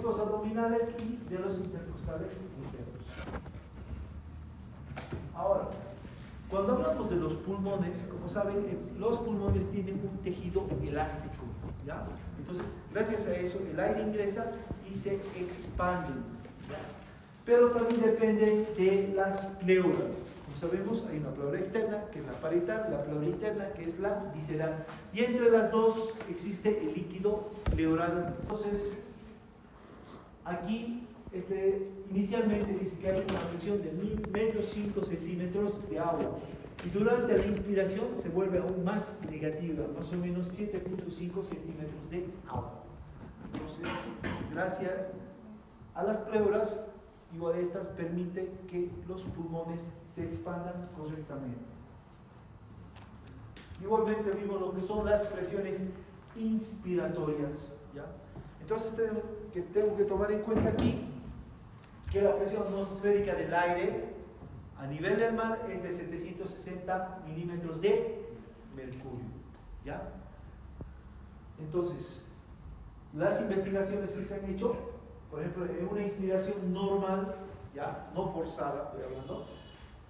los abdominales y de los intercostales internos. Ahora, cuando hablamos de los pulmones, como saben, los pulmones tienen un tejido elástico, ¿ya? Entonces, gracias a eso, el aire ingresa y se expanden, ¿ya? Pero también dependen de las pleuras. Como sabemos, hay una pleura externa, que es la parietal, la pleura interna, que es la visceral. Y entre las dos existe el líquido pleural. Entonces, aquí, inicialmente dice que hay una presión de menos 5 centímetros de agua. Y durante la inspiración se vuelve aún más negativa, más o menos 7.5 centímetros de agua. Entonces, gracias a las pleuras, igual estas permiten que los pulmones se expandan correctamente. Igualmente vimos lo que son las presiones inspiratorias, ¿ya? Entonces tengo que tomar en cuenta aquí que la presión atmosférica del aire a nivel del mar es de 760 milímetros de mercurio, ¿ya? Entonces, las investigaciones que se han hecho, por ejemplo, en una inspiración normal, ¿ya? No forzada, estoy hablando,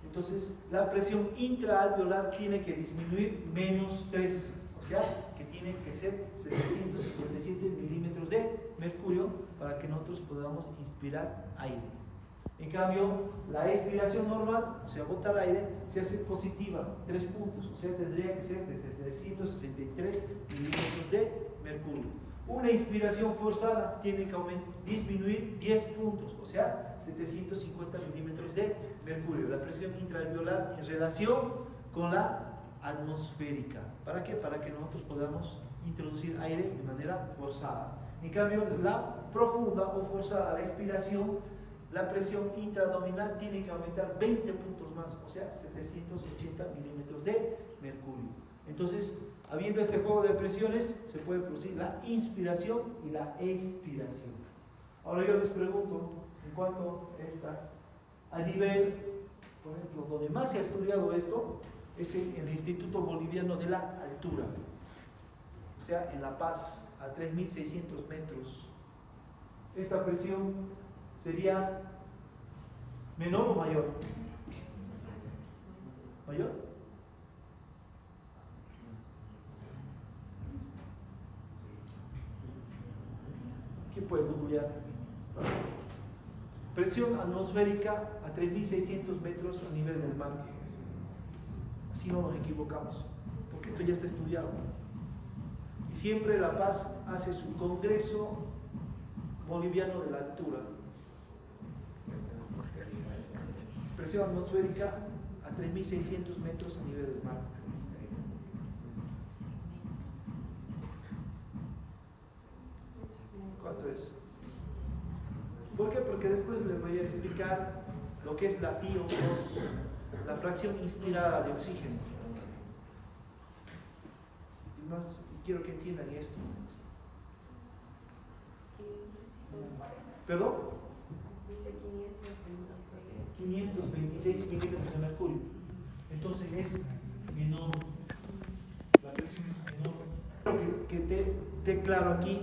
entonces la presión intraalveolar tiene que disminuir menos 3, o sea, que tiene que ser 757 milímetros de mercurio para que nosotros podamos inspirar aire. En cambio, la expiración normal, o sea, botar aire, se hace positiva, 3 puntos, o sea, tendría que ser de 763 milímetros de mercurio. Una inspiración forzada tiene que disminuir 10 puntos, o sea, 750 milímetros de mercurio. La presión intraalveolar en relación con la atmosférica. ¿Para qué? Para que nosotros podamos introducir aire de manera forzada. En cambio, la profunda o forzada, la expiración, la presión intraabdominal tiene que aumentar 20 puntos más, o sea, 780 milímetros de mercurio. Entonces, habiendo este juego de presiones, se puede producir la inspiración y la expiración. Ahora yo les pregunto, en cuanto a esta, a nivel, por ejemplo, donde más se ha estudiado esto, es en el Instituto Boliviano de la Altura, o sea, en La Paz, a 3.600 metros. Esta presión sería menor o mayor. ¿Mayor? ¿Quién puede googlear? Presión atmosférica a 3.600 metros a nivel del mar. Así no nos equivocamos, porque esto ya está estudiado. Y siempre La Paz hace su Congreso Boliviano de la Altura. Presión atmosférica a 3.600 metros a nivel del mar. ¿Cuánto es? ¿Por qué? Porque después les voy a explicar lo que es la FiO2, la fracción inspirada de oxígeno. Y quiero que entiendan esto. ¿Perdón? 526 milímetros de mercurio. Entonces es menor. La presión es menor. Que te declaro aquí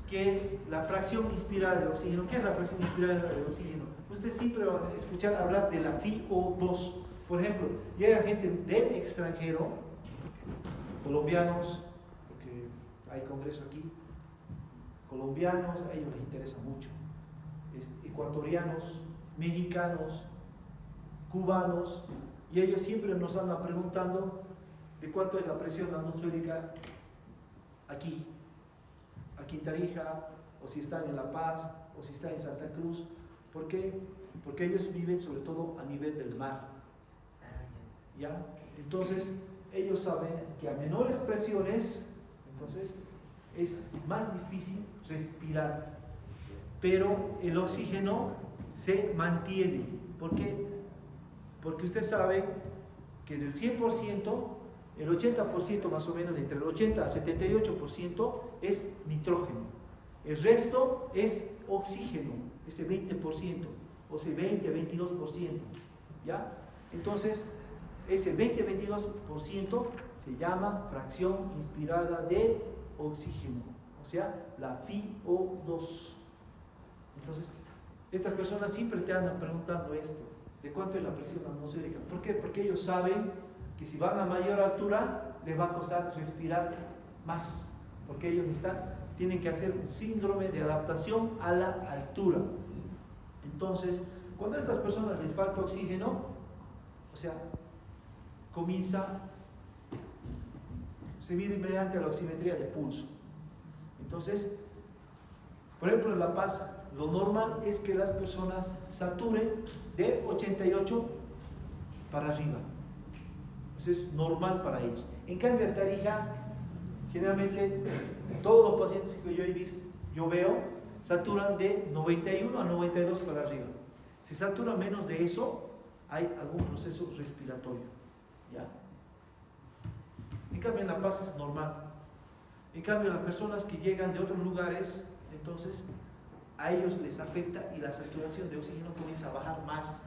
que la fracción inspirada de oxígeno, ¿qué es la fracción inspirada de oxígeno? Usted siempre va a escuchar hablar de la FiO2. Por ejemplo, llega gente del extranjero, colombianos, porque hay congreso aquí, colombianos, a ellos les interesa mucho, ecuatorianos, mexicanos, cubanos, y ellos siempre nos andan preguntando de cuánto es la presión atmosférica aquí en Tarija, o si están en La Paz, o si están en Santa Cruz. ¿Por qué? Porque ellos viven sobre todo a nivel del mar, ¿ya? Entonces, ellos saben que a menores presiones, entonces, es más difícil respirar, pero el oxígeno se mantiene. ¿Por qué? Porque usted sabe que del 100%, el 80% más o menos, entre el 80 al 78% es nitrógeno. El resto es oxígeno, ese 20%, o ese 20-22%, ¿ya? Entonces, ese 20-22% se llama fracción inspirada de oxígeno, o sea, la FiO2. Entonces, estas personas siempre te andan preguntando esto, ¿de cuánto es la presión atmosférica? ¿Por qué? Porque ellos saben que si van a mayor altura, les va a costar respirar más, porque ellos tienen que hacer un síndrome de adaptación a la altura. Entonces, cuando a estas personas les falta oxígeno, o sea, se mide mediante la oximetría de pulso. Entonces, por ejemplo, en La Paz, lo normal es que las personas saturen de 88 para arriba. Eso es normal para ellos. En cambio, en Tarija, generalmente, todos los pacientes que yo veo, saturan de 91 a 92 para arriba. Si satura menos de eso, hay algún proceso respiratorio, ¿ya? En cambio, en La Paz es normal. En cambio, las personas que llegan de otros lugares, entonces a ellos les afecta y la saturación de oxígeno comienza a bajar más.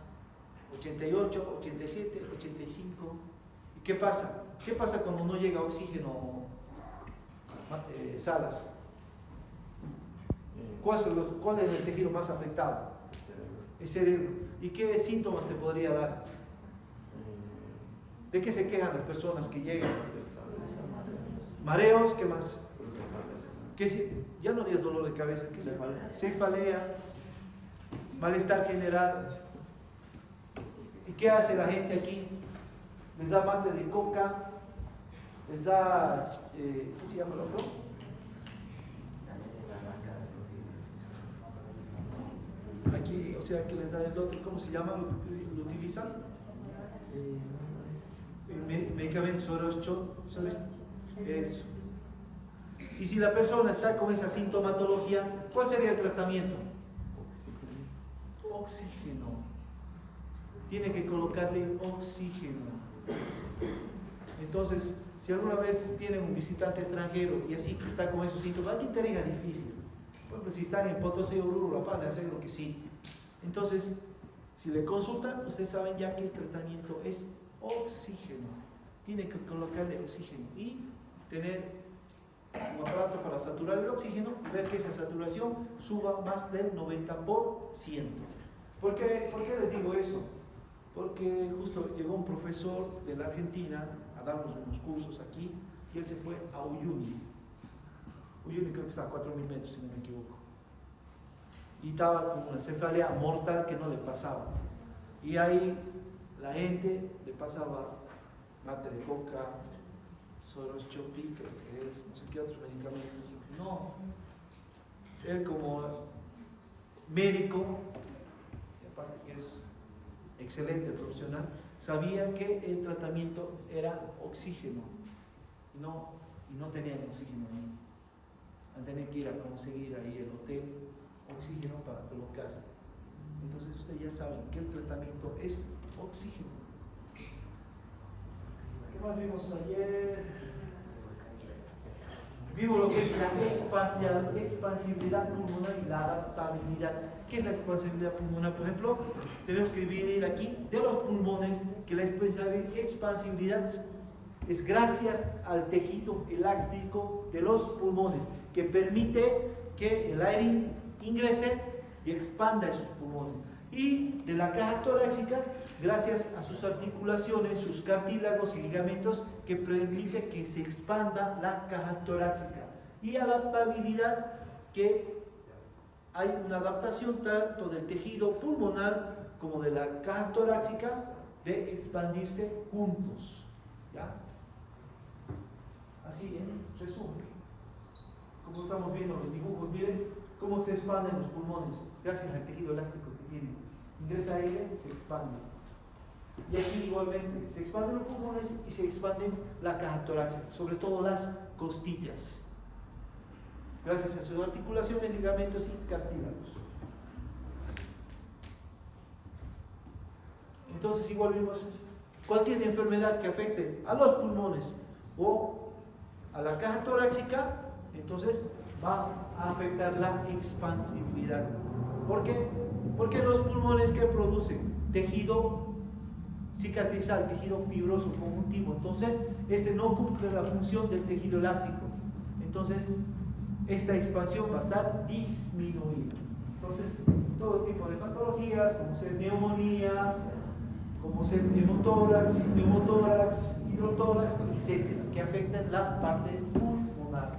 88, 87, 85. ¿Y qué pasa? ¿Qué pasa cuando no llega oxígeno, Salas? ¿Cuál es el tejido más afectado? El cerebro. ¿Y qué síntomas te podría dar? ¿De qué se quejan las personas que llegan? Mareos, ¿qué más? Ya no digas dolor de cabeza, ¿qué cefalea, malestar general. ¿Y qué hace la gente aquí? Les da mate de coca, les da, ¿qué se llama el otro? Aquí, o sea, que les da el otro, ¿cómo se llama? ¿Lo utilizan? Medicamentos eso. Y si la persona está con esa sintomatología, ¿cuál sería el tratamiento? Oxígeno. Tiene que colocarle oxígeno. Entonces, si alguna vez tienen un visitante extranjero y así que está con esos síntomas, aquí te diga difícil. Bueno, si están en Potosí, Oruro, La Paz, le aseguro que sí. Entonces, si le consultan, ustedes saben ya que el tratamiento es oxígeno. Tiene que colocarle oxígeno y tener un aparato para saturar el oxígeno y ver que esa saturación suba más del 90%. ¿Por qué les digo eso? Porque justo llegó un profesor de la Argentina a darnos unos cursos aquí y él se fue a Uyuni. Uyuni creo que está a 4.000 metros, si no me equivoco. Y estaba con una cefalea mortal que no le pasaba. Y ahí la gente le pasaba mate de coca, Soroschopi, creo que es, no sé qué otros medicamentos. No. Él como médico, y aparte que es excelente profesional, sabía que el tratamiento era oxígeno. Y no tenían oxígeno ahí. Van a tener que ir a conseguir ahí el hotel oxígeno para colocar. Entonces ustedes ya saben que el tratamiento es oxígeno. ¿Qué más vimos ayer? Vimos lo que es la expansibilidad pulmonar y la adaptabilidad. ¿Qué es la expansibilidad pulmonar? Por ejemplo, tenemos que dividir aquí de los pulmones que la expansibilidad es gracias al tejido elástico de los pulmones, que permite que el aire ingrese y expanda esos pulmones. Y de la caja torácica, gracias a sus articulaciones, sus cartílagos y ligamentos, que permite que se expanda la caja torácica. Y adaptabilidad, que hay una adaptación tanto del tejido pulmonar como de la caja torácica de expandirse juntos. ¿Ya? Así, en resumen. Como estamos viendo los dibujos, miren cómo se expanden los pulmones gracias al tejido elástico que tienen. Ingresa aire, se expande. Y aquí igualmente se expanden los pulmones y se expanden la caja torácica, sobre todo las costillas, gracias a sus articulaciones, ligamentos y cartílagos. Entonces igual vimos cualquier enfermedad que afecte a los pulmones o a la caja torácica, entonces va a afectar la expansibilidad. ¿Por qué? Porque los pulmones que producen tejido cicatrizal, tejido fibroso, conjuntivo, entonces este no cumple la función del tejido elástico. Entonces esta expansión va a estar disminuida. Entonces patologías como ser neumonías, como ser pneumotórax, hidrotórax, etc., que afectan la parte pulmonar.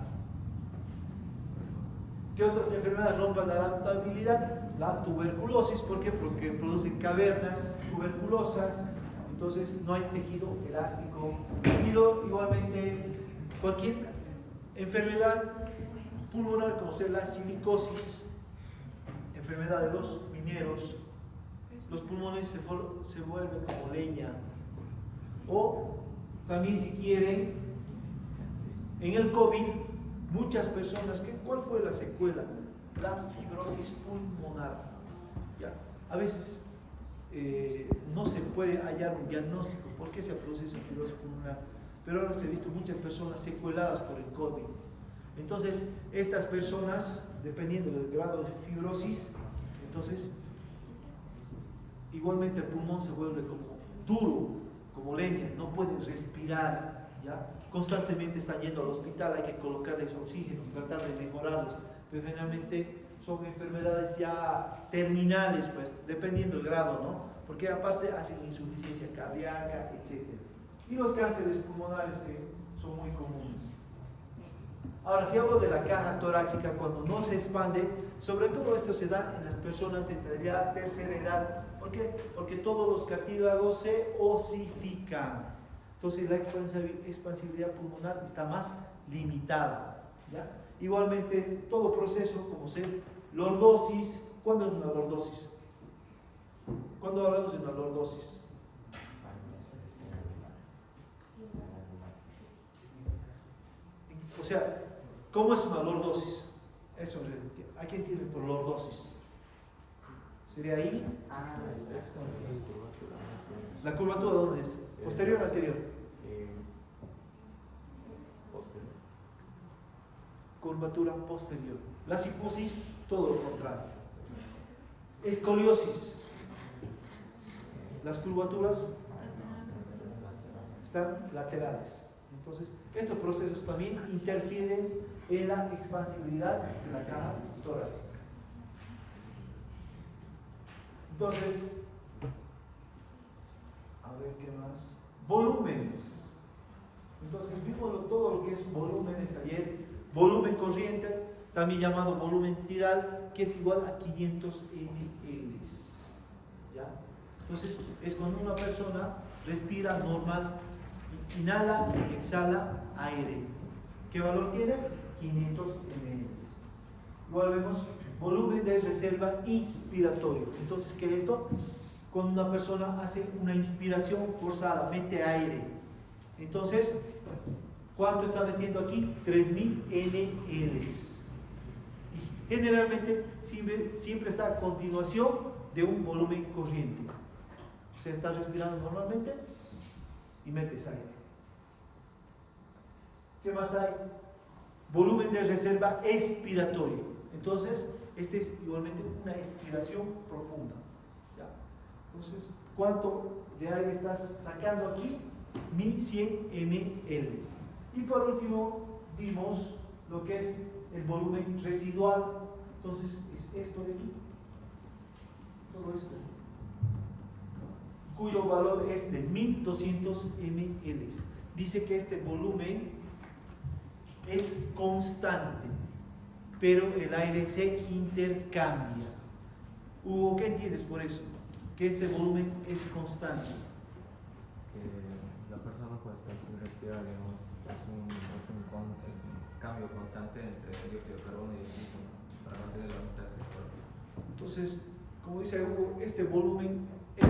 ¿Qué otras enfermedades rompen la adaptabilidad? La tuberculosis, ¿por qué? Porque producen cavernas tuberculosas, entonces no hay tejido elástico. Y igualmente, cualquier enfermedad pulmonar, como ser la silicosis, enfermedad de los mineros, los pulmones se vuelven como leña. O también, si quieren, en el COVID, muchas personas, ¿cuál fue la secuela? La fibrosis pulmonar. ¿Ya? A veces no se puede hallar un diagnóstico por qué se produce esa fibrosis pulmonar, pero ahora se ha visto muchas personas secueladas por el COVID. Entonces, estas personas, dependiendo del grado de fibrosis, entonces, igualmente el pulmón se vuelve como duro, como leña, no pueden respirar, ¿ya? Constantemente están yendo al hospital, hay que colocarles oxígeno, tratar de mejorarlos, pero generalmente son enfermedades ya terminales, pues, dependiendo del grado, ¿no? Porque aparte hacen insuficiencia cardíaca, etc. Y los cánceres pulmonares, que son muy comunes. Ahora, si hablo de la caja torácica, cuando no se expande, sobre todo esto se da en las personas de tercera edad. ¿Por qué? Porque todos los cartílagos se osifican. Entonces la expansibilidad pulmonar está más limitada, ¿ya? Igualmente, todo proceso como ser lordosis. ¿Cuándo es una lordosis? ¿Cuándo hablamos de una lordosis? O sea, ¿cómo es una lordosis? Eso, ¿a qué entienden por lordosis? ¿Sería ahí? ¿La curvatura dónde es? ¿Posterior o anterior? Posterior. Curvatura posterior. La sifosis, todo lo contrario. Escoliosis. Las curvaturas están laterales. Entonces, estos procesos también interfieren en la expansibilidad de la caja torácica. Entonces, a ver qué más. Volúmenes. Entonces, vimos todo lo que es volúmenes ayer. Volumen corriente, también llamado volumen tidal, que es igual a 500 ml. ¿Ya? Entonces, es cuando una persona respira normal, inhala y exhala aire. ¿Qué valor tiene? 500 ml. Luego vemos volumen de reserva inspiratorio. Entonces, ¿qué es esto? Cuando una persona hace una inspiración forzada, mete aire. Entonces, ¿cuánto está metiendo aquí? 3000 ml. Y generalmente siempre está a continuación de un volumen corriente. O sea, está respirando normalmente y metes aire. ¿Qué más hay? Volumen de reserva expiratorio. Entonces, este es igualmente una expiración profunda. ¿Ya? Entonces, ¿cuánto de aire estás sacando aquí? 1100 ml. Y por último, vimos lo que es el volumen residual. Entonces, es esto de aquí. Todo esto. Cuyo valor es de 1200 ml. Dice que este volumen es constante, pero el aire se intercambia. Hugo, ¿qué entiendes por eso? Que este volumen es constante. Que la persona puede estar sin respirar, digamos, es un cambio constante entre dióxido de carbono y oxígeno para mantener la homeostasis corporal. Entonces, como dice Hugo, este volumen es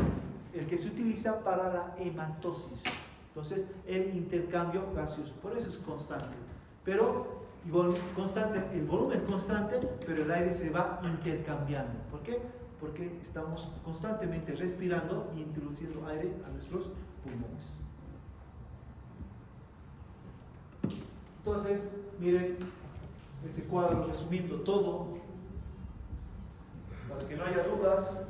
el que se utiliza para la hematosis. Entonces, el intercambio gaseoso, por eso es constante. Pero, igual, constante, el volumen es constante, pero el aire se va intercambiando. ¿Por qué? Porque estamos constantemente respirando y introduciendo aire a nuestros pulmones. Entonces, miren este cuadro resumiendo todo, para que no haya dudas.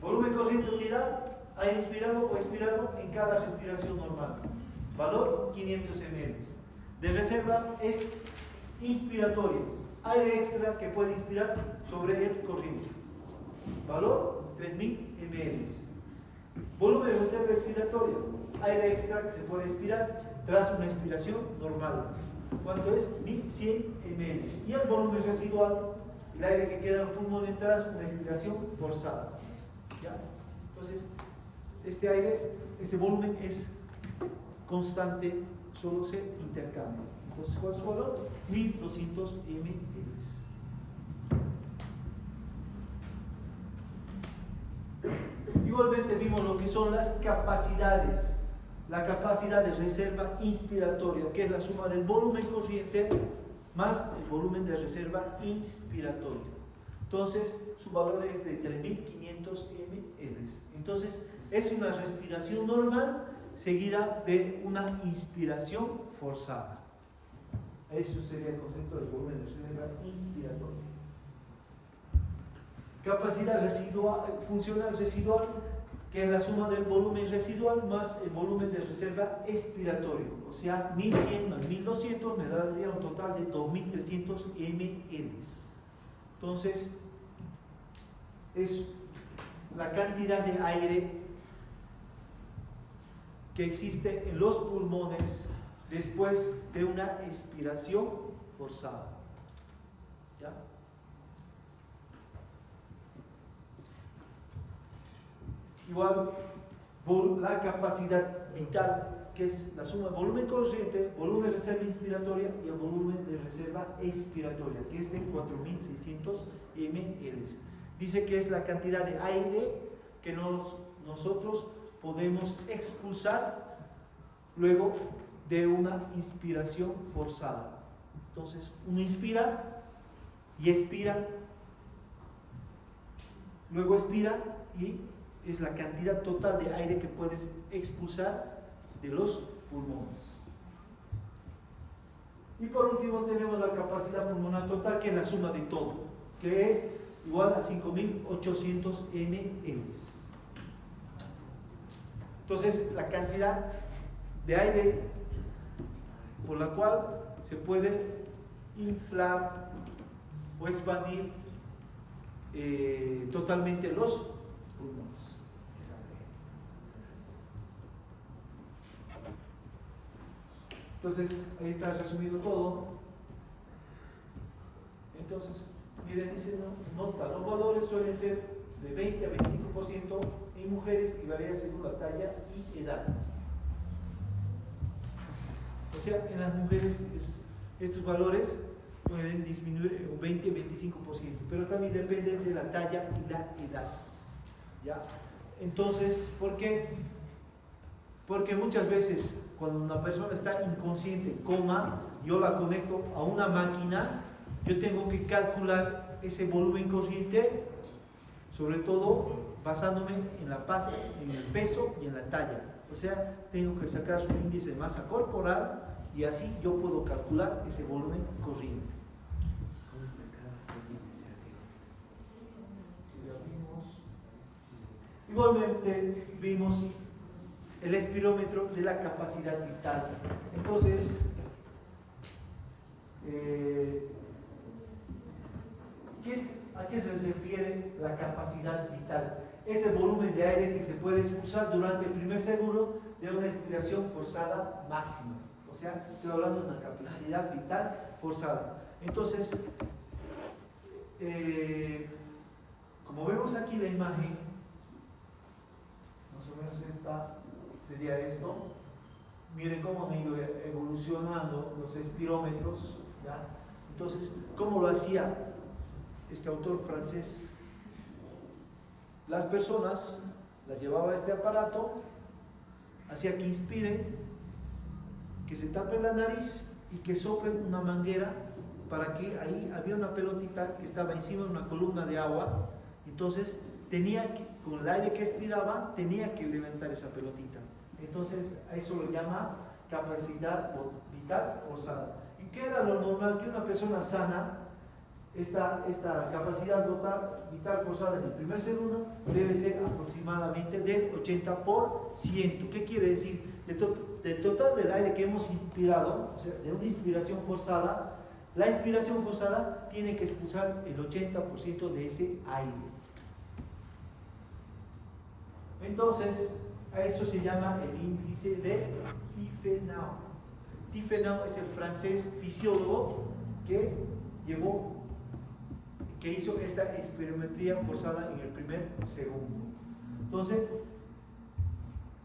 Volumen corriente unidad, aire inspirado o expirado en cada respiración normal. Valor 500 ml. De reserva es inspiratorio, aire extra que puede inspirar sobre el corriente. valor 3000 ml. Volumen de reserva expiratoria, aire extra que se puede expirar tras una expiración normal. ¿Cuánto es? 1100 ml. Y el volumen residual, el aire que queda en los pulmones tras una expiración forzada. ¿Ya? Entonces, este volumen es constante, solo se intercambia. Entonces, ¿cuál es su valor? 1200 ml. Igualmente vimos lo que son las capacidades. La capacidad de reserva inspiratoria, que es la suma del volumen corriente más el volumen de reserva inspiratoria. Entonces, su valor es de 3500 ml. Entonces, es una respiración normal seguida de una inspiración forzada. Eso sería el concepto del volumen de reserva inspiratoria. Capacidad residual, funcional residual, que es la suma del volumen residual más el volumen de reserva expiratorio. O sea, 1100 más 1200 me daría un total de 2300 ml. Entonces, es la cantidad de aire que existe en los pulmones después de una expiración forzada. ¿Ya? Igual, la capacidad vital, que es la suma del volumen corriente, volumen de reserva inspiratoria y el volumen de reserva expiratoria, que es de 4600 ml. Dice que es la cantidad de aire que nosotros podemos expulsar luego de una inspiración forzada. Entonces, uno inspira y expira, luego expira y es la cantidad total de aire que puedes expulsar de los pulmones. Y por último tenemos la capacidad pulmonar total, que es la suma de todo, que es igual a 5800 ml. Entonces, la cantidad de aire por la cual se puede inflar o expandir totalmente los pulmones. Entonces, ahí está resumido todo. Entonces, miren, dice, nota, los valores suelen ser de 20 a 25% en mujeres y varía según la talla y edad. O sea, en las mujeres estos valores pueden disminuir un 20 a 25%, pero también depende de la talla y la edad. ¿Ya? Entonces, ¿por qué? Porque muchas veces cuando una persona está inconsciente, coma, yo la conecto a una máquina, yo tengo que calcular ese volumen corriente, sobre todo basándome en en el peso y en la talla. O sea, tengo que sacar su índice de masa corporal y así yo puedo calcular ese volumen corriente. Igualmente vimos el espirómetro de la capacidad vital. Entonces, ¿a qué se refiere la capacidad vital? Es el volumen de aire que se puede expulsar durante el primer segundo de una expiración forzada máxima. O sea, estoy hablando de una capacidad vital forzada. Entonces, como vemos aquí la imagen, más o menos esta sería esto. Miren cómo han ido evolucionando los espirómetros, ¿ya? Entonces, ¿cómo lo hacía este autor francés? Las personas las llevaba a este aparato, hacía que inspiren, que se tapen la nariz y que soplen una manguera, para que ahí había una pelotita que estaba encima de una columna de agua. Entonces con el aire que expiraba tenía que levantar esa pelotita. Entonces a eso lo llama capacidad vital forzada. ¿Y qué era lo normal? Que una persona sana, esta capacidad vital forzada en el primer segundo debe ser aproximadamente del 80%. ¿Qué quiere decir? Del total del aire que hemos inspirado, o sea, de una inspiración forzada, la inspiración forzada tiene que expulsar el 80% de ese aire. Entonces, a eso se llama el índice de Tiefenau. Tiefenau es el francés fisiólogo que hizo esta espirometría forzada en el primer segundo. Entonces,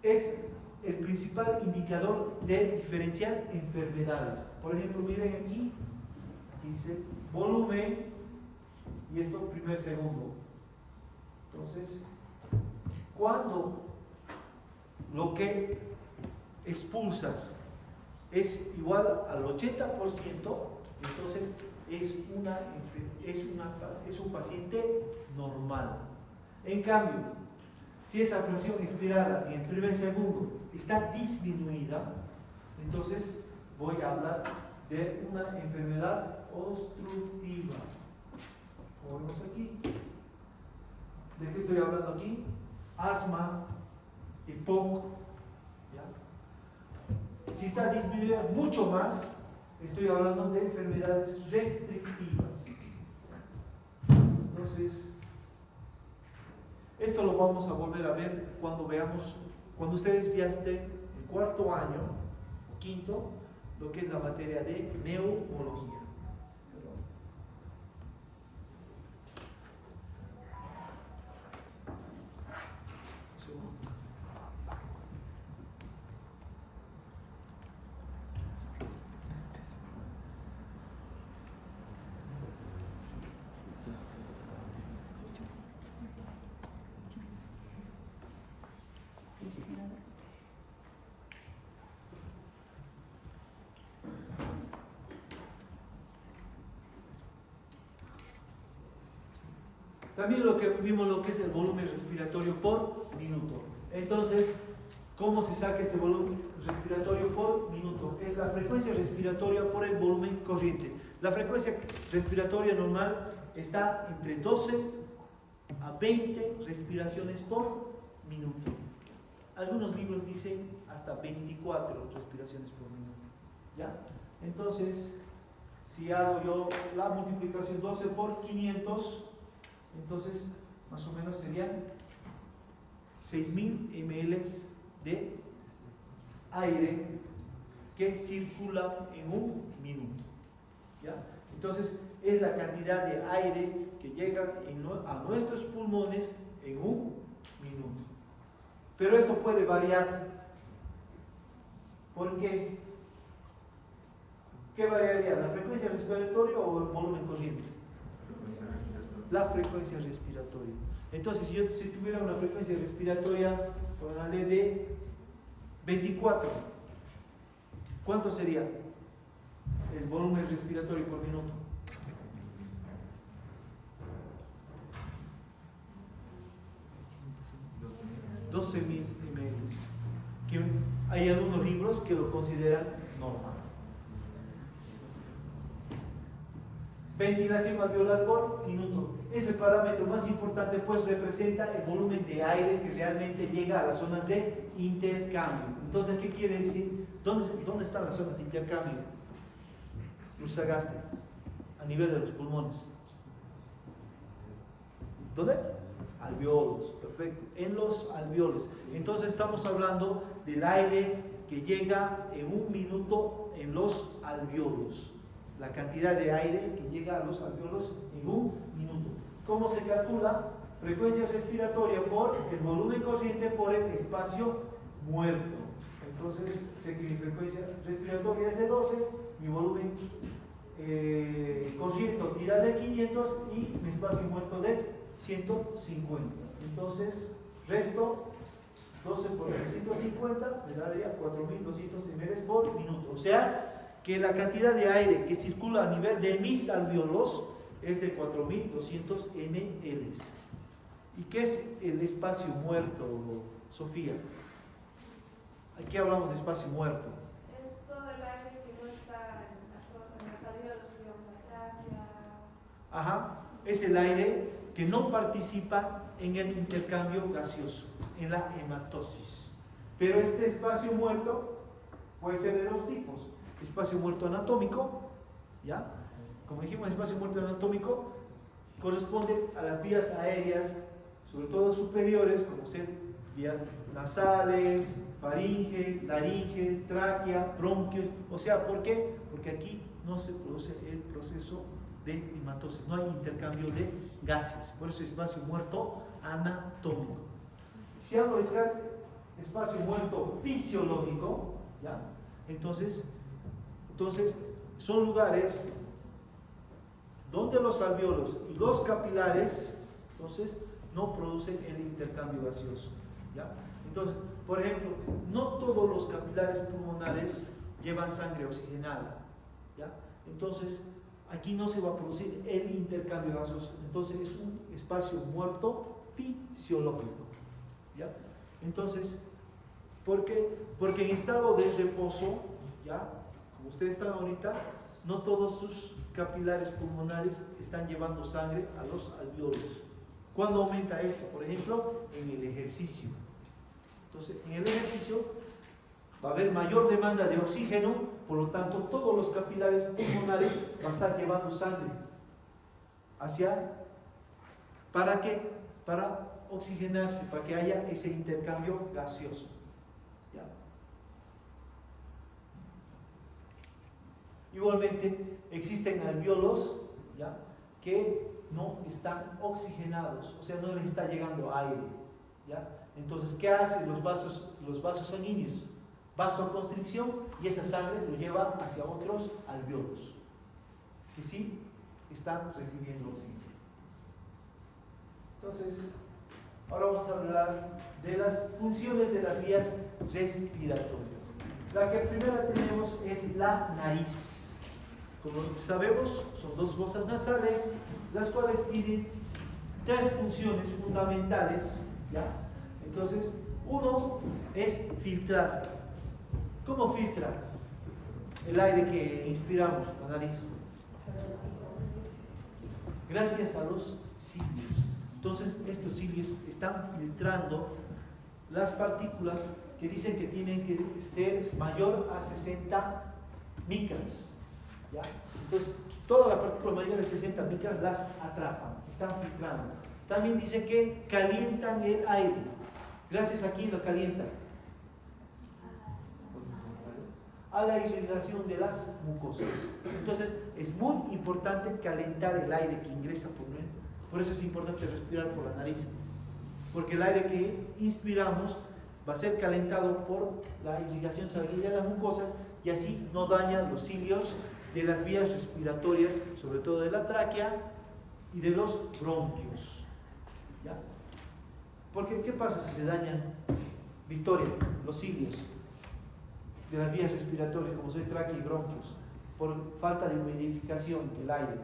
es el principal indicador de diferenciar enfermedades. Por ejemplo, miren aquí dice volumen y esto primer segundo. Entonces, cuando lo que expulsas es igual al 80%, entonces es un paciente normal. En cambio, si esa presión expirada en el primer segundo está disminuida, entonces voy a hablar de una enfermedad obstructiva. Como vemos aquí, ¿de qué estoy hablando aquí? Asma, EPOC, ¿ya? Si está disminuida mucho más, estoy hablando de enfermedades restrictivas. Entonces, esto lo vamos a volver a ver cuando ustedes ya estén en cuarto año o quinto, lo que es la materia de neumología. También vimos lo que es el volumen respiratorio por minuto. Entonces, ¿cómo se saca este volumen respiratorio por minuto? Es la frecuencia respiratoria por el volumen corriente. La frecuencia respiratoria normal está entre 12 a 20 respiraciones por minuto. Algunos libros dicen hasta 24 respiraciones por minuto. ¿Ya? Entonces, si hago yo la multiplicación 12 por 500, entonces más o menos serían 6.000 ml de aire que circula en un minuto. ¿Ya? Entonces es la cantidad de aire que llega a nuestros pulmones en un minuto. Pero esto puede variar. ¿Por qué? ¿Qué variaría? ¿La frecuencia respiratoria o el volumen corriente? La frecuencia respiratoria. Entonces, si tuviera una frecuencia respiratoria, póngale de 24, ¿cuánto sería el volumen respiratorio por minuto? 12.000 ml. Que hay algunos libros que lo consideran normal. Ventilación alveolar por minuto. Es el parámetro más importante, pues representa el volumen de aire que realmente llega a las zonas de intercambio. Entonces, ¿qué quiere decir? ¿Dónde están las zonas de intercambio? Usagaste, a nivel de los pulmones. ¿Dónde? Alveolos, perfecto. En los alveolos. Entonces estamos hablando del aire que llega en un minuto en los alveolos. La cantidad de aire que llega a los alveolos en un minuto. ¿Cómo se calcula? Frecuencia respiratoria por el volumen corriente por el espacio muerto. Entonces, sé que mi frecuencia respiratoria es de 12, mi volumen corriente tira de 500 y mi espacio muerto de 150. Entonces, resto 12 por 150 me daría 4.200 ml por minuto. O sea, que la cantidad de aire que circula a nivel de mis alveolos es de 4.200 ml. ¿Y qué es el espacio muerto, Sofía? Aquí hablamos de espacio muerto. Es todo el aire que no está en las alveolos, digamos, la tráquea. Ajá, es el aire que no participa en el intercambio gaseoso, en la hematosis. Pero este espacio muerto puede ser de dos tipos. Espacio muerto anatómico, ¿ya? Como dijimos, el espacio muerto anatómico corresponde a las vías aéreas, sobre todo superiores, como ser vías nasales, faringe, laringe, tráquea, bronquios. O sea, ¿por qué? Porque aquí no se produce el proceso de hematosis, no hay intercambio de gases, por eso espacio muerto anatómico. Si hablo de espacio muerto fisiológico, ¿ya? Entonces son lugares donde los alvéolos y los capilares entonces no producen el intercambio gaseoso, ¿ya? Entonces, por ejemplo, no todos los capilares pulmonares llevan sangre oxigenada, ¿ya? Entonces aquí no se va a producir el intercambio gaseoso, entonces es un espacio muerto fisiológico, ¿ya? Entonces, ¿por qué? Porque en estado de reposo, ¿ya? Como ustedes están ahorita, no todos sus capilares pulmonares están llevando sangre a los alvéolos. ¿Cuándo aumenta esto? Por ejemplo, en el ejercicio. Entonces, en el ejercicio va a haber mayor demanda de oxígeno, por lo tanto, todos los capilares pulmonares van a estar llevando sangre hacia, ¿para qué? Para oxigenarse, para que haya ese intercambio gaseoso, ¿ya? Igualmente, existen alvéolos, ¿ya?, que no están oxigenados, o sea, no les está llegando aire, ¿ya? Entonces, ¿qué hacen los vasos sanguíneos? Vasoconstricción, y esa sangre lo lleva hacia otros alvéolos que sí están recibiendo oxígeno. Entonces, ahora vamos a hablar de las funciones de las vías respiratorias. La que primero tenemos es la nariz. Como sabemos, son dos fosas nasales, las cuales tienen tres funciones fundamentales, ¿ya? Entonces, uno es filtrar. ¿Cómo filtra el aire que inspiramos, la nariz? Gracias a los cilios. Entonces, estos cilios están filtrando las partículas que dicen que tienen que ser mayor a 60 micras, ¿ya? Entonces, todas las partículas mayores de 60 micras las atrapan, están filtrando. También dice que calientan el aire. Gracias a quién lo calientan. A la irrigación de las mucosas. Entonces, es muy importante calentar el aire que ingresa por dentro. Por eso es importante respirar por la nariz, porque el aire que inspiramos va a ser calentado por la irrigación sanguínea de las mucosas y así no daña los cilios de las vías respiratorias, sobre todo de la tráquea y de los bronquios, ¿ya? Porque, ¿qué pasa si se dañan, Victoria, los cilios de las vías respiratorias, como son tráquea y bronquios, por falta de humidificación del aire?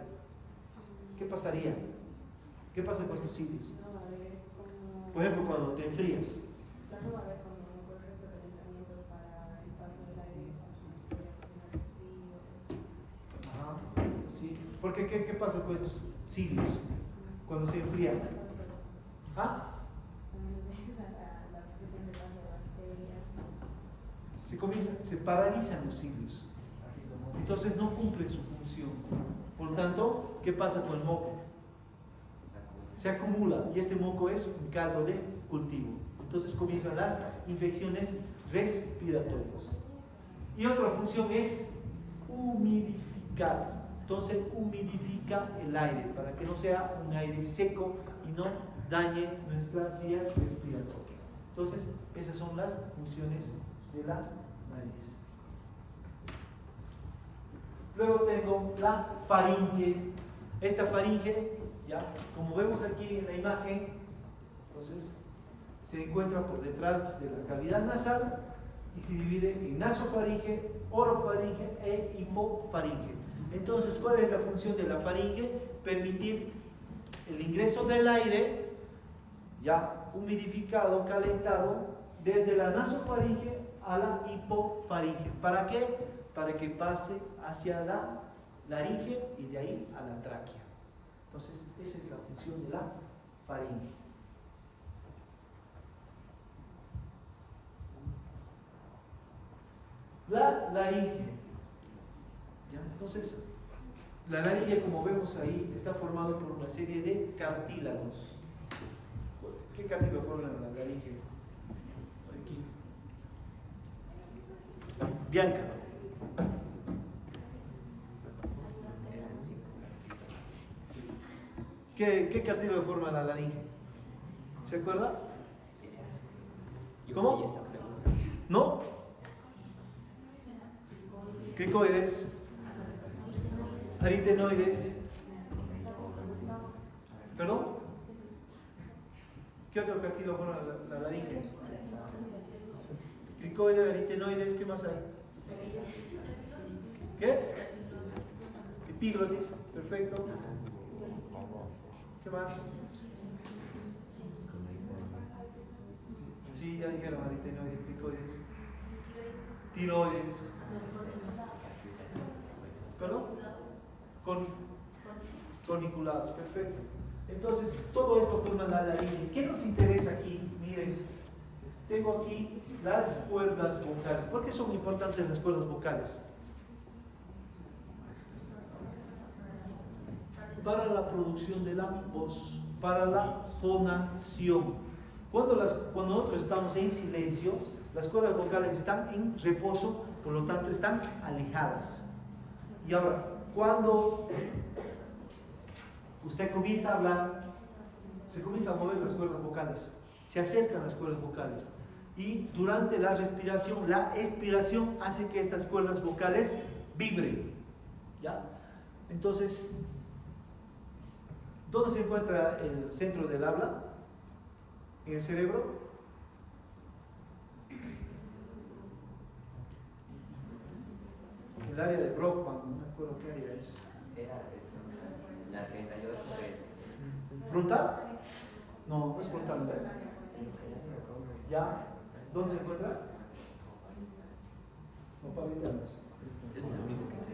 ¿Qué pasaría? ¿Qué pasa con estos cilios? Por ejemplo, cuando te enfrías. No va a haber como un correcto calentamiento para el paso del aire Ajá, sí. Porque, ¿qué pasa con estos cilios cuando se enfrían? ¿Ah? La obstrucción del paso de bacterias. Se paralizan los cilios. Entonces no cumplen su función. Por lo tanto, ¿qué pasa con el moco? Se acumula y este moco es un caldo de cultivo. Entonces comienzan las infecciones respiratorias. Y otra función es humidificar. Entonces humidifica el aire para que no sea un aire seco y no dañe nuestra vía respiratoria. Entonces esas son las funciones de la nariz. Luego tengo la faringe. Esta faringe, ya, como vemos aquí en la imagen, entonces se encuentra por detrás de la cavidad nasal y se divide en nasofaringe, orofaringe e hipofaringe. Entonces, ¿cuál es la función de la faringe? Permitir el ingreso del aire ya humidificado, calentado, desde la nasofaringe a la hipofaringe. ¿Para qué? Para que pase hacia la laringe y de ahí a la tráquea. Entonces, esa es la función de la faringe. La laringe. ¿Ya? Entonces, la laringe, como vemos ahí, está formado por una serie de cartílagos. ¿Qué cartílagos forman la laringe? Bianca. ¿Qué cartílago forma la laringe? ¿Se acuerda? ¿Cómo? ¿No? Cricoides, aritenoides. ¿Perdón? ¿Qué otro cartílago forma la laringe? Cricoides, aritenoides, ¿qué más hay? ¿Qué? Epiglotis, perfecto. ¿Qué más? Sí, ya dijeron aritenoides, cricoides. Tiroides. ¿Perdón? Corniculados, perfecto. Entonces, todo esto forma la laringe. ¿Qué nos interesa aquí? Miren, tengo aquí las cuerdas vocales. ¿Por qué son importantes las cuerdas vocales? Para la producción de la voz, para la fonación. Cuando nosotros estamos en silencio, las cuerdas vocales están en reposo, por lo tanto están alejadas. Y ahora, cuando usted comienza a hablar, se comienza a mover las cuerdas vocales, se acercan las cuerdas vocales. Y durante la expiración hace que estas cuerdas vocales vibren. ¿Ya? Entonces, ¿dónde se encuentra el centro del habla? ¿En el cerebro? El área de Brockman, no me acuerdo qué área es. La 38. ¿Frontal? No, no es frontal. ¿Ya? ¿Dónde se encuentra? No, para internos.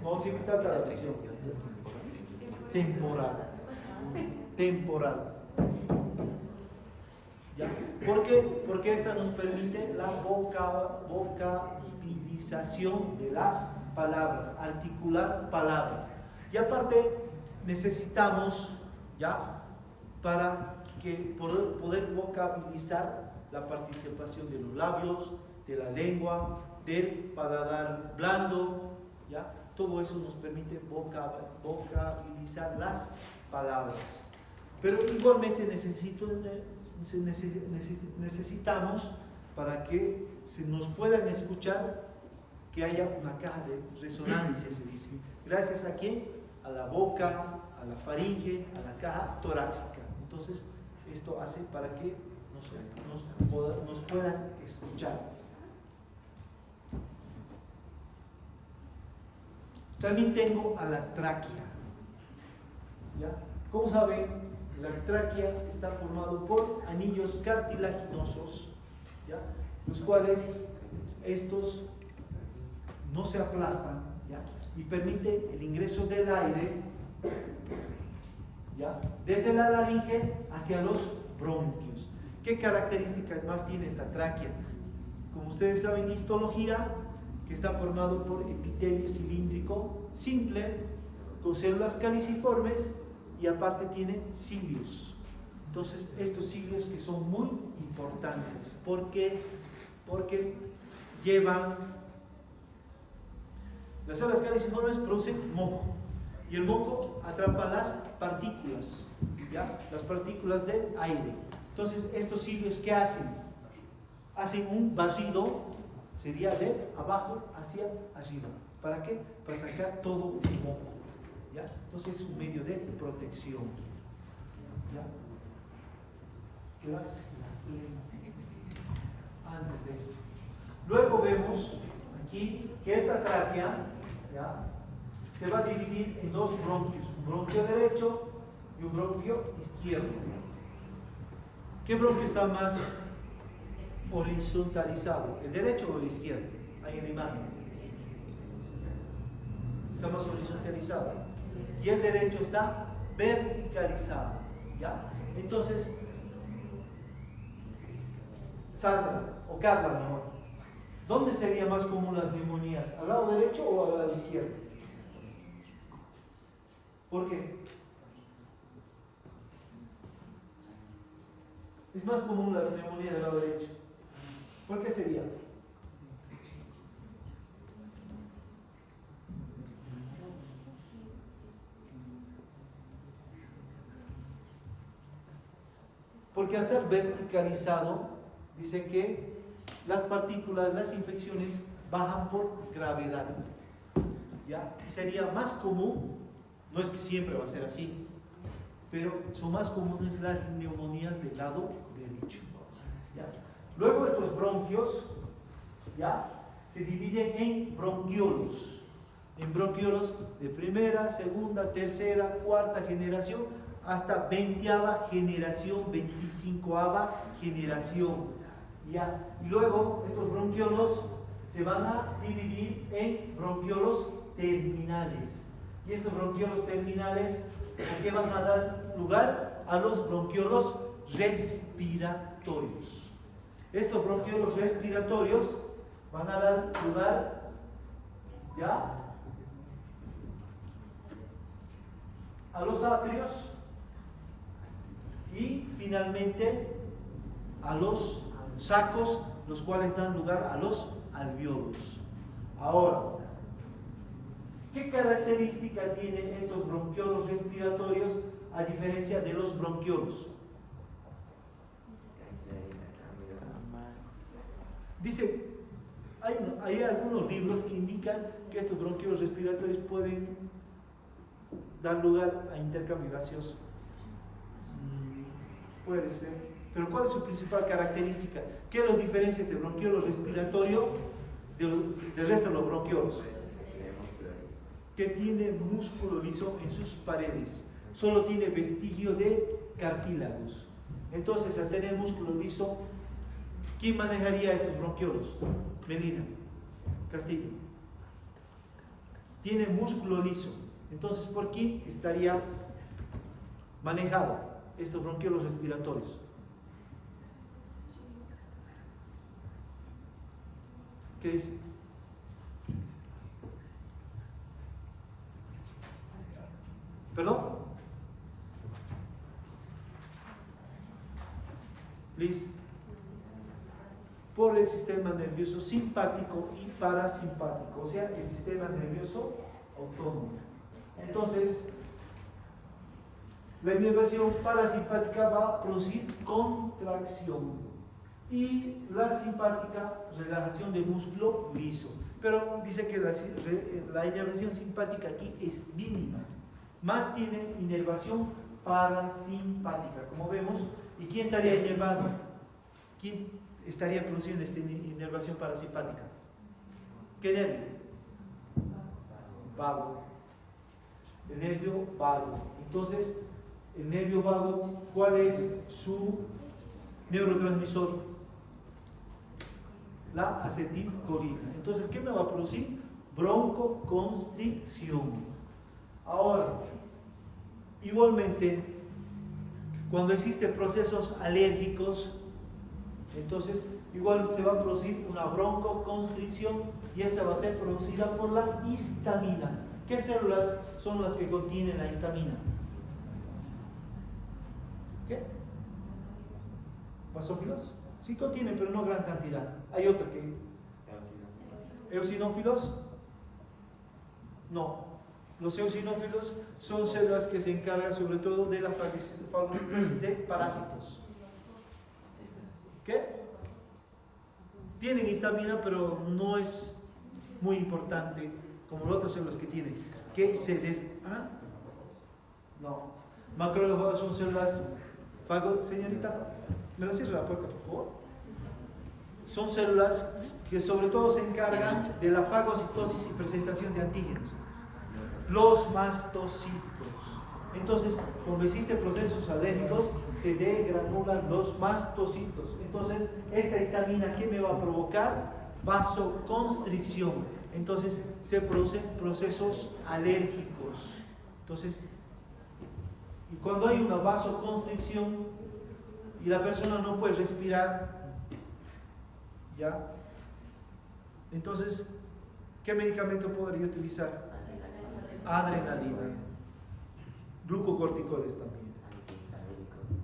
No, occipital la visión. Temporal. Temporal. ¿Ya? ¿Por qué? Porque esta nos permite la vocabilización de las palabras, articular palabras. Y aparte necesitamos, ¿ya?, para poder vocabilizar la participación de los labios, de la lengua, del paladar blando, ¿ya? Todo eso nos permite vocabilizar las palabras. Pero igualmente necesitamos, para que se nos puedan escuchar, que haya una caja de resonancia, se dice. ¿Gracias a quién? A la boca, a la faringe, a la caja torácica. Entonces, esto hace para que nos puedan escuchar. También tengo a la tráquea. ¿Ya? Como saben, la tráquea está formado por anillos cartilaginosos, ¿ya?, los cuales estos no se aplastan, ¿ya?, y permite el ingreso del aire, ¿ya?, desde la laringe hacia los bronquios. ¿Qué características más tiene esta tráquea? Como ustedes saben, histología, que está formado por epitelio cilíndrico simple, con células caliciformes, y aparte tiene cilios. Entonces, estos cilios que son muy importantes. ¿Por qué? Porque llevan... Las células caliciformes producen moco, y el moco atrapa las partículas, ¿ya?, las partículas del aire. Entonces, estos cilios, ¿qué hacen? Hacen un barrido, sería de abajo hacia arriba. ¿Para qué? Para sacar todo ese moco, ¿ya? Entonces es un medio de protección, ¿ya? ¿Qué más? Antes de eso. Luego vemos aquí que esta tráquea, ¿ya?, se va a dividir en dos bronquios, un bronquio derecho y un bronquio izquierdo. ¿Qué bronquio está más horizontalizado? ¿El derecho o el izquierdo? Ahí en la imagen. Está más horizontalizado. Y el derecho está verticalizado, ¿ya? Entonces, Sandra, o Carla mejor, ¿dónde sería más común las neumonías? ¿Al lado derecho o al lado izquierdo? ¿Por qué? Es más común las neumonías del lado derecho. ¿Por qué sería? Porque al ser verticalizado, dice que las partículas, las infecciones bajan por gravedad. ¿Ya? Y sería más común, no es que siempre va a ser así, pero son más comunes las neumonías del lado derecho. ¿Ya? Luego estos bronquios, ¿ya?, se dividen en bronquiolos. En bronquiolos de primera, segunda, tercera, cuarta generación, hasta 20ª generación, 25ª generación. ¿Ya? Y luego estos bronquiolos se van a dividir en bronquiolos terminales. Y estos bronquiolos terminales, ¿a qué van a dar lugar? A los bronquiolos respiratorios. Estos bronquiolos respiratorios van a dar lugar, ¿ya?, a los atrios y finalmente a los sacos, los cuales dan lugar a los alvéolos. Ahora, ¿qué característica tienen estos bronquiolos respiratorios a diferencia de los bronquiolos? Dice, hay algunos libros que indican que estos bronquiolos respiratorios pueden dar lugar a intercambio gaseoso. Puede ser. Pero ¿cuál es su principal característica? ¿Qué los diferencia de bronquiolos respiratorio del resto de los bronquiolos? Que tiene músculo liso en sus paredes. Solo tiene vestigio de cartílagos. Entonces, al tener músculo liso, ¿quién manejaría estos bronquiolos? Melina, Castillo. Tiene músculo liso. Entonces, ¿por quién estaría manejado estos bronquiolos respiratorios? ¿Qué dice? ¿Perdón? Liz. Por el sistema nervioso simpático y parasimpático, o sea, el sistema nervioso autónomo. Entonces, la inervación parasimpática va a producir contracción y la simpática, relajación de músculo liso. Pero dice que la inervación simpática aquí es mínima. Más tiene inervación parasimpática, como vemos. ¿Y quién estaría inervado? ¿Quién estaría produciendo esta inervación parasimpática? ¿Qué nervio? Vago. El nervio vago. Entonces, el nervio vago, ¿cuál es su neurotransmisor? La acetilcolina. Entonces, ¿qué me va a producir? Broncoconstricción. Ahora, igualmente, cuando existen procesos alérgicos, entonces igual se va a producir una broncoconstricción y esta va a ser producida por la histamina. ¿Qué células son las que contienen la histamina? ¿Qué? ¿Basófilos? Sí contienen, pero no gran cantidad. Hay otra que... ¿Eosinófilos? No. Los eosinófilos son células que se encargan sobre todo de la fagocitosis de parásitos. ¿Qué? Tienen histamina, pero no es muy importante como las otras células que tienen. Que se No. Macrófagos son células Señorita, ¿me la cierra la puerta, por favor? Son células que sobre todo se encargan de la fagocitosis y presentación de antígenos. Los mastocitos. Entonces, cuando existen procesos alérgicos, se degranulan los mastocitos. Entonces, esta histamina, ¿qué me va a provocar? Vasoconstricción. Entonces, se producen procesos alérgicos. Entonces, y cuando hay una vasoconstricción y la persona no puede respirar, ¿ya? Entonces, ¿qué medicamento podría utilizar? Adrenalina. Glucocorticoides también.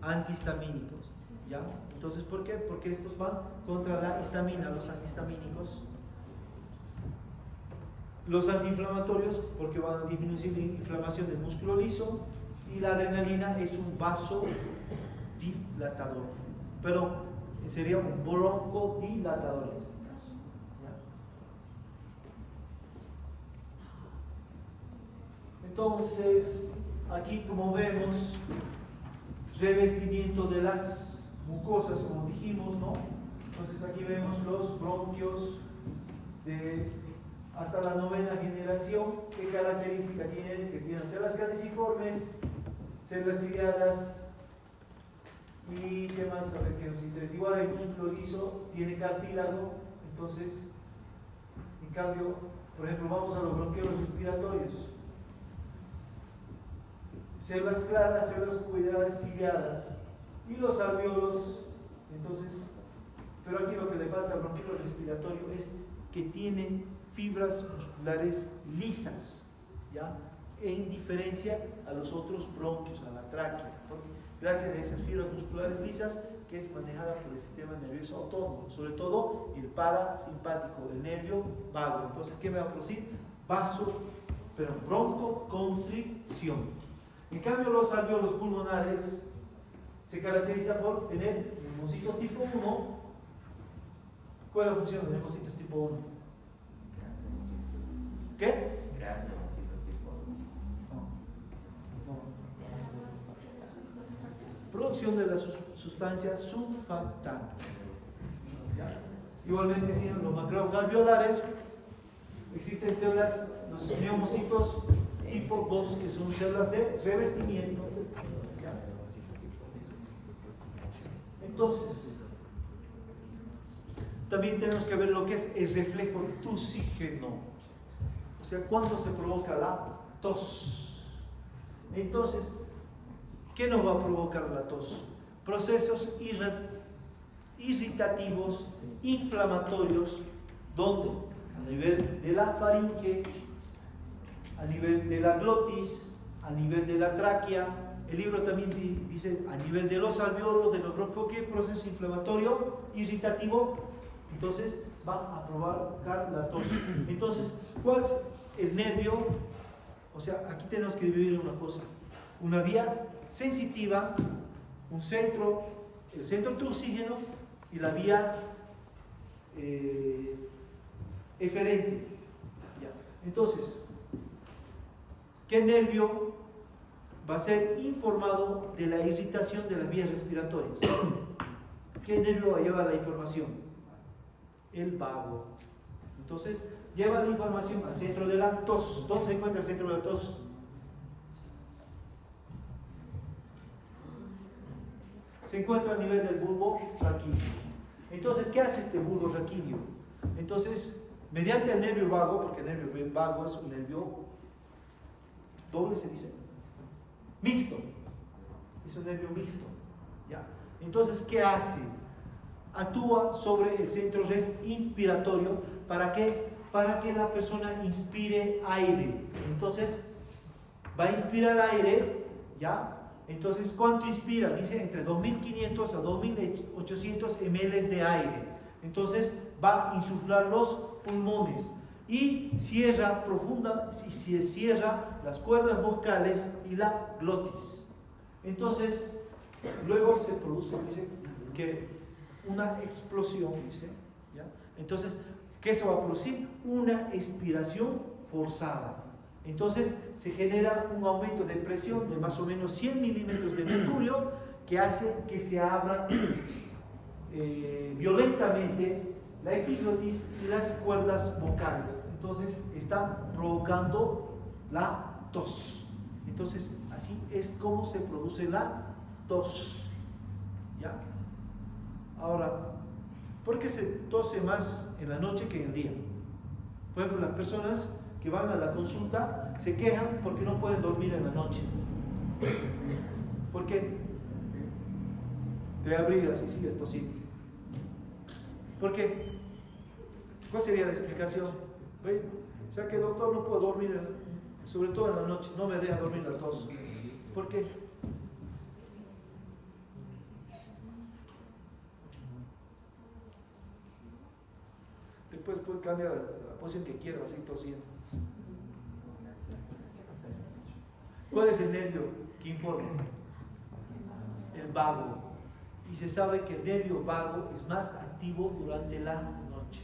Antihistamínicos. ¿Ya? Entonces, ¿por qué? Porque estos van contra la histamina, los antihistamínicos. Los antiinflamatorios, porque van a disminuir la inflamación del músculo liso. Y la adrenalina es un broncodilatador. Pero sería un broncodilatador en este caso. ¿Ya? Entonces, aquí como vemos, revestimiento de las mucosas, como dijimos, ¿no? Entonces aquí vemos los bronquios hasta la 9ª generación. ¿Qué característica tienen? Que tienen células caliciformes, células ciliadas y qué más, a ver qué nos interesa. Igual hay músculo liso, tiene cartílago. Entonces, en cambio, por ejemplo, vamos a los bronquiolos respiratorios. Células claras, células cuidadas, ciliadas y los alveolos. Entonces, pero aquí lo que le falta al bronquiolo respiratorio es que tienen fibras musculares lisas, ¿ya? En diferencia a los otros bronquios, a la tráquea, gracias a esas fibras musculares lisas que es manejada por el sistema nervioso autónomo, sobre todo el parasimpático, el nervio vago. Entonces, ¿qué me va a producir? Broncoconstricción. En cambio, los alveolos pulmonares se caracterizan por tener neumocitos tipo 1. ¿Cuál es la función de neumocitos tipo 1? ¿Qué? Crear neumocitos tipo Producción de la sustancia surfactante. Igualmente, si en los macroalveolares existen células, los neumocitos tipo 2, que son células de revestimiento. Entonces, también tenemos que ver lo que es el reflejo tusígeno. O sea, cuando se provoca la tos. Entonces, ¿qué nos va a provocar la tos? Procesos irritativos, inflamatorios, donde a nivel de la faringe, a nivel de la glotis, a nivel de la tráquea. El libro también dice a nivel de los alveolos, de los bronquios, ¿qué proceso inflamatorio, irritativo? Entonces va a provocar la tos. Entonces, ¿cuál es el nervio? O sea, aquí tenemos que dividir una cosa: una vía sensitiva, un centro, el centro tusígeno, y la vía eferente. ¿Ya? Entonces, ¿qué nervio va a ser informado de la irritación de las vías respiratorias? ¿Qué nervio va a llevar la información? El vago. Entonces, lleva la información al centro de la tos. ¿Dónde se encuentra el centro de la tos? Se encuentra a nivel del bulbo raquídeo. Entonces, ¿qué hace este bulbo raquídeo? Entonces, mediante el nervio vago, porque el nervio vago es un nervio doble, se dice, mixto, es un nervio mixto, ¿ya? Entonces, ¿qué hace? Actúa sobre el centro inspiratorio. ¿Para qué? Para que la persona inspire aire. Entonces, va a inspirar aire, ¿ya? Entonces, ¿cuánto inspira? Dice entre 2500 a 2800 ml de aire. Entonces, va a insuflar los pulmones y cierra cierra las cuerdas vocales y la glotis. Entonces, luego se produce, dice, que una explosión, dice, ¿ya? Entonces, ¿qué se va a producir? Una expiración forzada. Entonces, se genera un aumento de presión de más o menos 100 milímetros de mercurio, que hace que se abra violentamente la epiglotis y las cuerdas vocales. Entonces, está provocando la tos. Entonces, así es como se produce la tos. ¿Ya? Ahora, ¿por qué se tose más en la noche que en el día? Por ejemplo, las personas que van a la consulta se quejan porque no pueden dormir en la noche. ¿Por qué? Te abrigas y sigues tosiendo. ¿Por qué? ¿Cuál sería la explicación? ¿Ve? O sea que, doctor, no puedo dormir, sobre todo en la noche, no me deja dormir la tos. ¿Por qué? Después puede cambiar la posición que quiera, va a seguir tosiendo. ¿Cuál es el nervio que informa? El vago. y se sabe que el nervio vago es más activo durante la noche.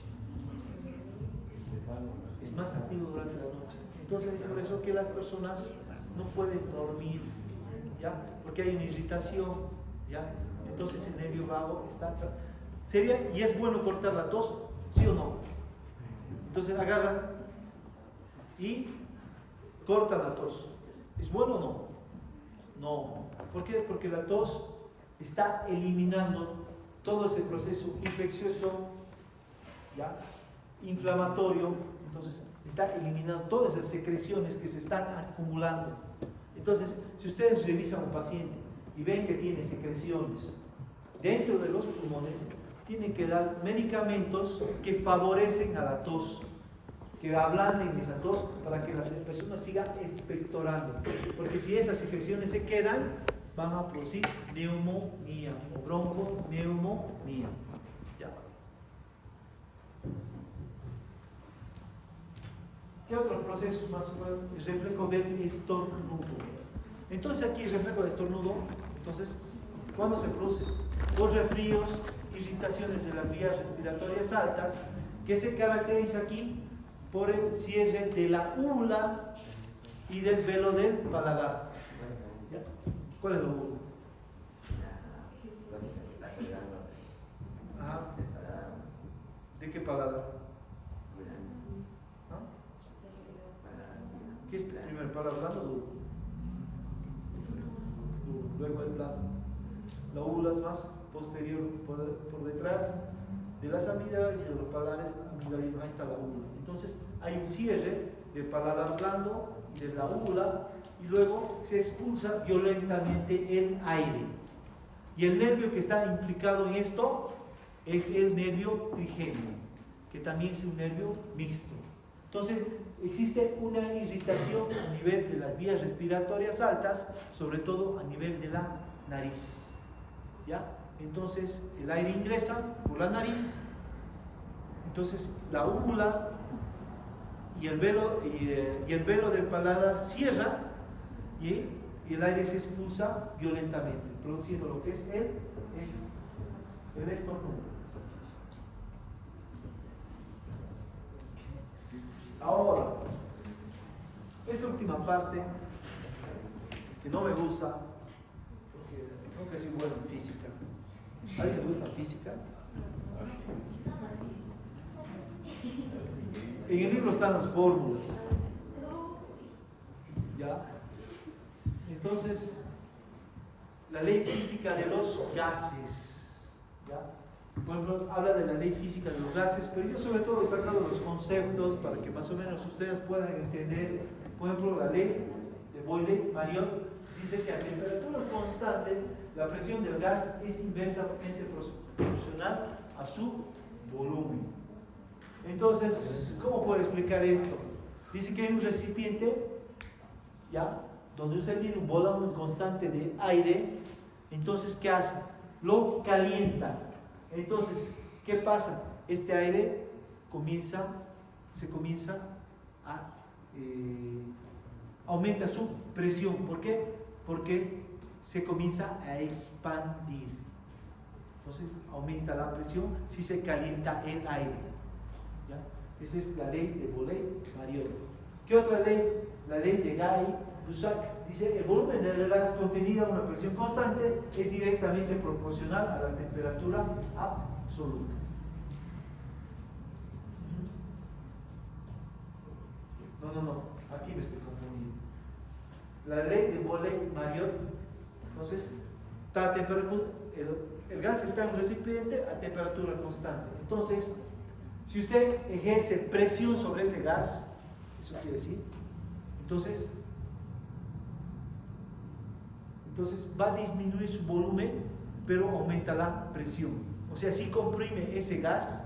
Es más activo durante la noche. Entonces es por eso que las personas no pueden dormir, ¿ya? Porque hay una irritación, ¿ya? Entonces el nervio vago está... ¿Sería? ¿Y es bueno cortar la tos? ¿Sí o no? Entonces agarran y cortan la tos. ¿Es bueno o no? No. ¿Por qué? Porque la tos está eliminando todo ese proceso infeccioso, ¿ya? Inflamatorio. Entonces está eliminando todas esas secreciones que se están acumulando. Entonces, si ustedes revisan a un paciente y ven que tiene secreciones dentro de los pulmones, tienen que dar medicamentos que favorecen a la tos, que ablanden esa tos para que la persona siga expectorando. Porque si esas secreciones se quedan, van a producir neumonía o bronconeumonía. ¿Ya? ¿Qué otros procesos más? El reflejo del estornudo. Entonces aquí el reflejo del estornudo, entonces, ¿cuándo se produce? Los resfríos, irritaciones de las vías respiratorias altas, que se caracteriza aquí por el cierre de la úvula y del velo del paladar. ¿Ya? ¿Cuál es la úvula? Ajá. ¿De qué paladar? ¿Ah? ¿Qué es primero, paladar blando o duro? Luego el blando. La úvula es más posterior, por detrás de las amígdalas y de los paladares amigdalinos. Ahí está la úvula. Entonces hay un cierre del paladar blando y de la úvula, y luego se expulsa violentamente el aire. Y el nervio que está implicado en esto es el nervio trigémino, que también es un nervio mixto. Entonces existe una irritación a nivel de las vías respiratorias altas, sobre todo a nivel de la nariz. ¿Ya? Entonces el aire ingresa por la nariz, entonces la úvula y el velo del paladar cierra y el aire se expulsa violentamente, produciendo lo que es el estornudo. Ahora, esta última parte que no me gusta, porque creo que soy bueno en física. ¿A alguien le gusta física? En el libro están las fórmulas. ¿Ya? Entonces, la ley física de los gases. ¿Ya? Por ejemplo, habla de la ley física de los gases, pero yo sobre todo he sacado los conceptos para que más o menos ustedes puedan entender. Por ejemplo, la ley de Boyle-Mariot dice que a temperatura constante la presión del gas es inversamente proporcional a su volumen. Entonces, ¿cómo puedo explicar esto? Dice que hay un recipiente, ¿ya?, donde usted tiene un volumen constante de aire. Entonces, ¿qué hace? Lo calienta. Entonces, ¿qué pasa? Este aire se comienza a aumenta su presión. ¿Por qué? Porque se comienza a expandir. Entonces aumenta la presión si se calienta el aire. ¿Ya? Esa es la ley de Boyle-Mariot. ¿Qué otra ley? La ley de Guy-Lussac dice: el volumen del gas contenido a una presión constante es directamente proporcional a la temperatura absoluta. No, aquí me estoy confundiendo. La ley de Boyle-Mariot, entonces, el gas está en un recipiente a temperatura constante. Entonces, si usted ejerce presión sobre ese gas, eso quiere decir, entonces va a disminuir su volumen, pero aumenta la presión. O sea, si comprime ese gas,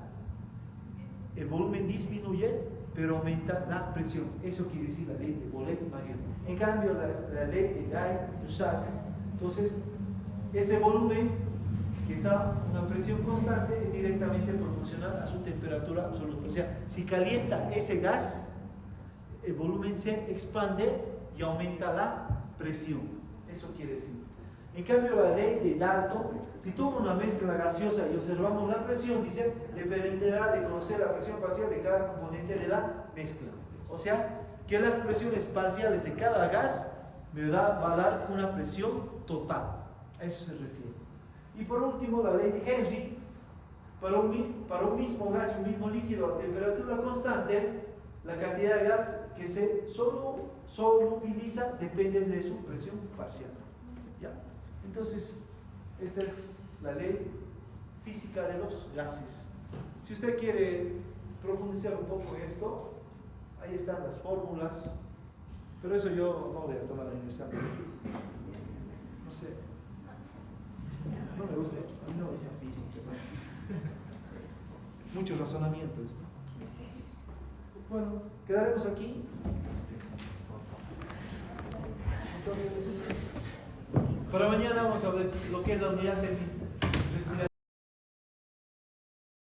el volumen disminuye, pero aumenta la presión. Eso quiere decir la ley de Boyle-Mariot. En cambio, la ley de Guy-Lussac, entonces, este volumen que está a una presión constante es directamente proporcional a su temperatura absoluta. O sea, si calienta ese gas, el volumen se expande y aumenta la presión. Eso quiere decir. En cambio, la ley de Dalton, si tuvo una mezcla gaseosa y observamos la presión, dice, dependerá de conocer la presión parcial de cada componente de la mezcla. O sea, que las presiones parciales de cada gas va a dar una presión total. A eso se refiere. Y por último, la ley de Henry. Para un mismo gas y un mismo líquido a temperatura constante, la cantidad de gas que se solubiliza depende de su presión parcial. ¿Ya? Entonces, esta es la ley física de los gases. Si usted quiere profundizar un poco en esto, ahí están las fórmulas, pero eso yo no voy a tomar en el examen. No sé. No me gusta, a mí no me gusta física. Mucho razonamiento esto. Bueno, quedaremos aquí. Entonces, para mañana vamos a ver lo que es la unidad técnica.